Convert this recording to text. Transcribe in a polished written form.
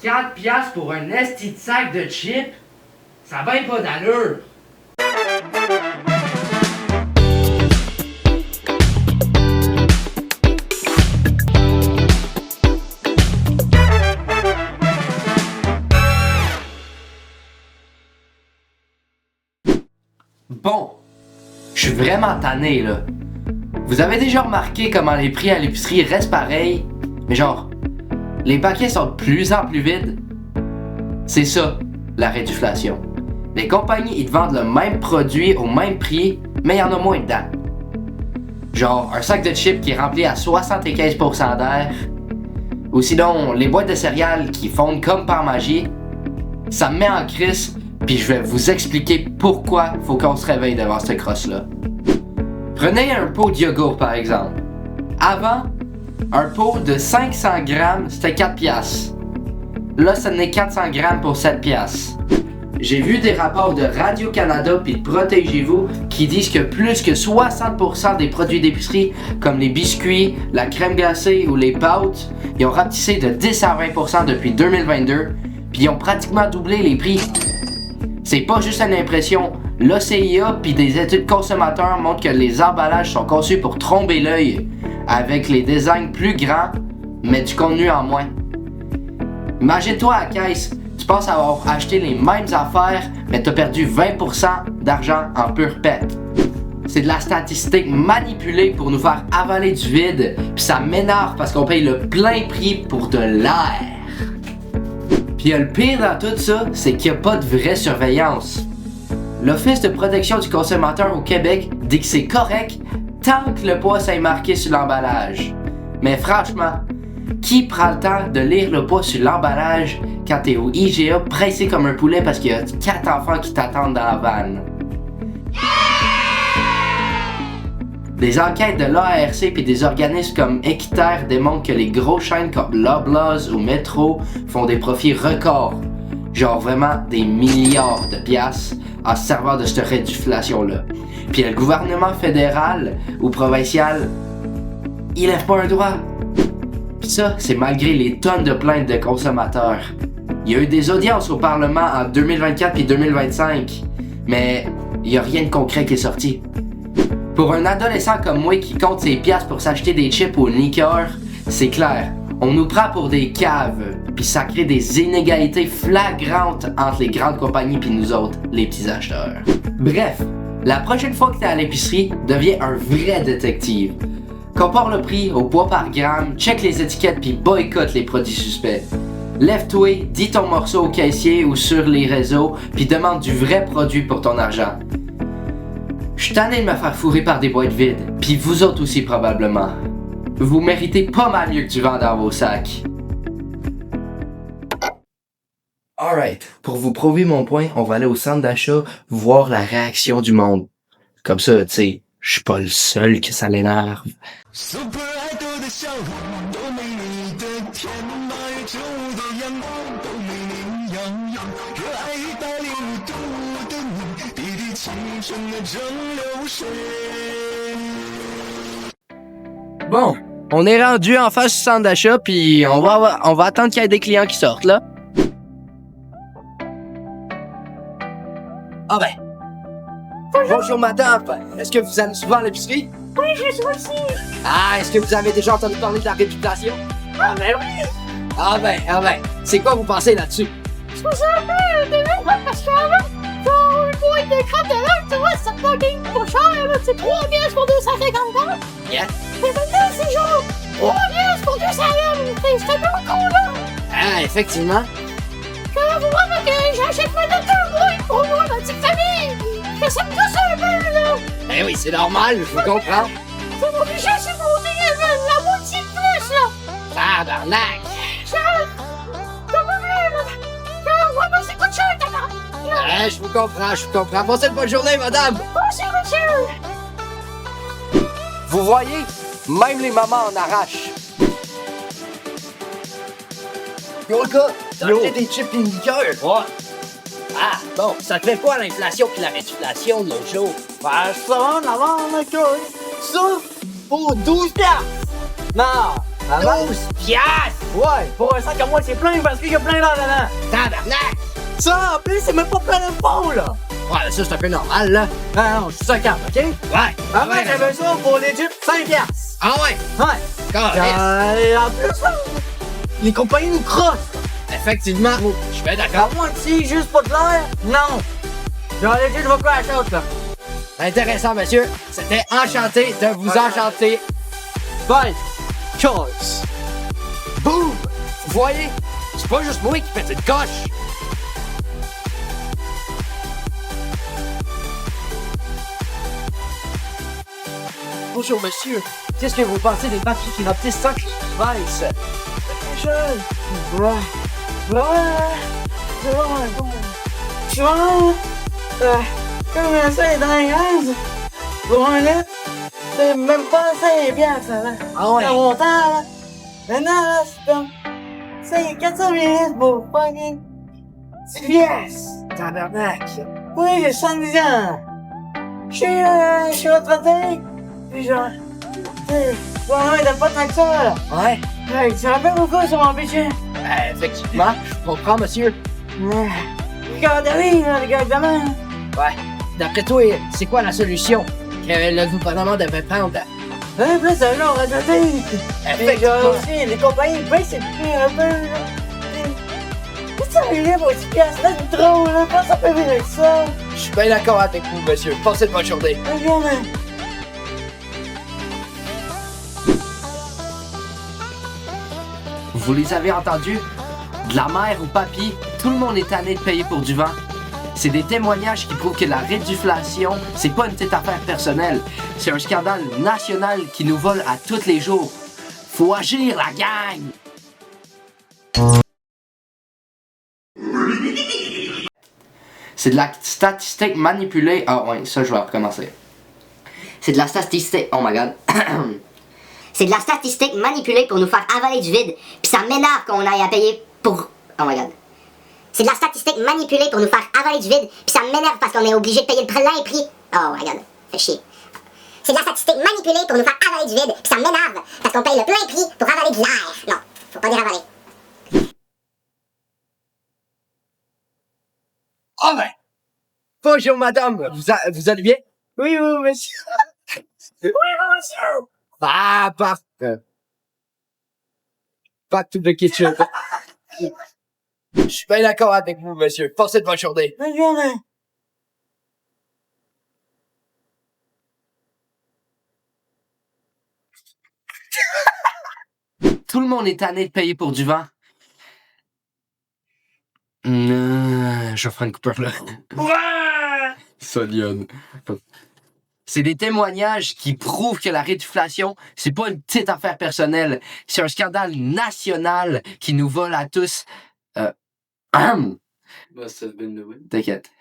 4 piastres pour un esti de sac de chips? Ça a bien pas d'allure. Bon, je suis vraiment tanné là. Vous avez déjà remarqué comment les prix à l'épicerie restent pareils, mais genre, les paquets sont de plus en plus vides? C'est ça, la réduflation. Les compagnies, ils te vendent le même produit au même prix, mais il y en a moins dedans. Genre, un sac de chips qui est rempli à 75% d'air, ou sinon, les boîtes de céréales qui fondent comme par magie. Ça me met en crise, puis je vais vous expliquer pourquoi faut qu'on se réveille devant cette crosse-là. Prenez un pot de yogourt par exemple. Avant, un pot de 500 grammes, c'était 4 piastres. Là, ça n'est 400 grammes pour 7 piastres. J'ai vu des rapports de Radio-Canada puis de Protégez-vous qui disent que plus que 60% des produits d'épicerie, comme les biscuits, la crème glacée ou les pâtes, ils ont rapetissé de 10 à 20% depuis 2022, puis ils ont pratiquement doublé les prix. C'est pas juste une impression. L'OCIA puis des études consommateurs montrent que les emballages sont conçus pour tromper l'œil, avec les designs plus grands, mais du contenu en moins. Imagine-toi à la caisse, tu penses avoir acheté les mêmes affaires, mais t'as perdu 20% d'argent en pure pète. C'est de la statistique manipulée pour nous faire avaler du vide, puis ça m'énerve parce qu'on paye le plein prix pour de l'air. Puis le pire dans tout ça, c'est qu'il n'y a pas de vraie surveillance. L'Office de protection du consommateur au Québec dit que c'est correct tant que le poids s'est marqué sur l'emballage. Mais franchement, qui prend le temps de lire le poids sur l'emballage quand t'es au IGA pressé comme un poulet parce qu'il y a 4 enfants qui t'attendent dans la vanne? Des enquêtes de l'ARC et des organismes comme Équiterre démontrent que les grosses chaînes comme Loblaws ou Metro font des profits records, genre vraiment des milliards de piastres en se servant de cette réduflation-là. Puis le gouvernement fédéral ou provincial, il lève pas un doigt. Puis ça, c'est malgré les tonnes de plaintes de consommateurs. Il y a eu des audiences au Parlement en 2024 et 2025, mais il y a rien de concret qui est sorti. Pour un adolescent comme moi qui compte ses piastres pour s'acheter des chips ou une liqueur, c'est clair, on nous prend pour des caves, puis ça crée des inégalités flagrantes entre les grandes compagnies puis nous autres, les petits acheteurs. Bref, la prochaine fois que t'es à l'épicerie, deviens un vrai détective. Compare le prix au poids par gramme, check les étiquettes puis boycotte les produits suspects. Lève-toi, dis ton morceau au caissier ou sur les réseaux, puis demande du vrai produit pour ton argent. Je suis tanné de me faire fourrer par des boîtes vides, puis vous autres aussi probablement. Vous méritez pas mal mieux que du vent dans vos sacs. Alright, pour vous prouver mon point, on va aller au centre d'achat voir la réaction du monde. Comme ça, tu sais, je suis pas le seul que ça l'énerve. Bon, on est rendu en face du centre d'achat, puis on va attendre qu'il y ait des clients qui sortent, là. Ah ben. Bonjour madame, est-ce que vous allez souvent à l'épicerie? Oui, je suis aussi. Ah, est-ce que vous avez déjà entendu parler de la réputation? Ah ben oui. Ah ben, c'est quoi vous pensez là-dessus? Je trouve ça un peu dérangeant parce qu'avant, genre une boîte de crème de l'heure, tu vois, ça te fucking pas cher, là, c'est 3 pièces pour 250 grammes. Yeah. Mais maintenant, c'est genre 3 pièces pour 200 grammes. C'est un peu con, là. Ah, effectivement. Quand vous voyez que j'achète pas de 2 boîtes pour moi, ma petite famille, que ça me gosse un peu, là. Ben oui, c'est normal, je vous comprends. Ça m'oblige à supporter la moitié de plus, là. Tabarnak! Genre, t'as pas vu, là. Ouais, mais ça coûte cher, ta mère. Ah, je vous comprends. Passez une bonne journée, madame! Bonjour, monsieur. Vous voyez, même les mamans en arrachent. Yo, le gars, t'as acheté des chips et une liqueur? Ouais. Ah, bon, ça te fait quoi l'inflation puis la réduflation de l'autre jour? Ça va en avant, ma gueule. Ça, pour 12 piastres. Non, 12 piastres! Ouais, pour un sac à moi, c'est plein parce qu'il y a plein d'or dedans. Tabarnak! Ça, en plus, c'est même pas plein de fond, là. Ouais, ça, c'est un peu normal, là. Ah non, je suis 50, OK? Ouais. Avant, j'avais ça pour l'Égypte, 5 piastres. Ah ouais? Ouais. Carré. Et en plus, là, les compagnies nous crossent. Effectivement, je suis bien d'accord. À moitié, juste pas de l'air? Non. Genre, legit, je vais crash out, là. Intéressant, monsieur. C'était enchanté de vous enchanter. Bye. Choice. Boum! Vous voyez? C'est pas juste moi qui pète une coche. Bonjour, monsieur. Qu'est-ce que vous pensez des papiers qui remplissent 5 Vice? Jeune. Comme ça, est dans les gaz. Pour un litre, c'est même pas 5 piastres, là. Ah ouais? Dans mon temps, là. Maintenant, là, c'est comme... C'est 400 millilitres pour fucking 10 piastres. Tabarnak. Oui, j'ai 70 ans. Je suis retraité. Puis genre... Tu sais, ouais, t'as pas tant que ça, là. Ouais? Hey, tu rappelles beaucoup sur mon budget? Effectivement, je comprends, monsieur. Garderie, là, les gardes-mains. Ouais. D'après toi, c'est quoi la solution que le gouvernement devrait prendre? Un plus de l'or retraité. Et genre aussi, les compagnies payent, c'est plus un peu, là. C'est ça, il est pour 10 piastres, là, c'est trop, là. Comment ça peut vivre avec ça? Je suis bien d'accord avec vous, monsieur. Passez une bonne journée. Bonne journée. Vous les avez entendus? De la mer au papy, tout le monde est tanné de payer pour du vent. C'est des témoignages qui prouvent que la réduflation, c'est pas une petite affaire personnelle. C'est un scandale national qui nous vole à tous les jours. Faut agir, la gang! C'est de la statistique manipulée. Ah ouais, ça je vais recommencer. C'est de la statistique. Oh my god. C'est de la statistique manipulée pour nous faire avaler du vide. Puis ça m'énerve qu'on aille à payer pour. Oh my god. C'est de la statistique manipulée pour nous faire avaler du vide. Puis ça m'énerve parce qu'on est obligé de payer le plein prix. Oh my god. Fait chier. C'est de la statistique manipulée pour nous faire avaler du vide. Puis ça m'énerve parce qu'on paye le plein prix pour avaler de l'air. Non, faut pas dire avaler. Oh ben! Bonjour, madame. Vous allez bien? Oui, monsieur. Oui, monsieur. Ah, parfait. Pas tout de ketchup. Je suis bien d'accord avec vous, monsieur. Passez une bonne journée. Bonne journée. Tout le monde est tanné de payer pour du vent. Je vais faire une coupure là. Ouais! Ça, Lyon. C'est des témoignages qui prouvent que la réduflation, c'est pas une petite affaire personnelle. C'est un scandale national qui nous vole à tous. T'inquiète.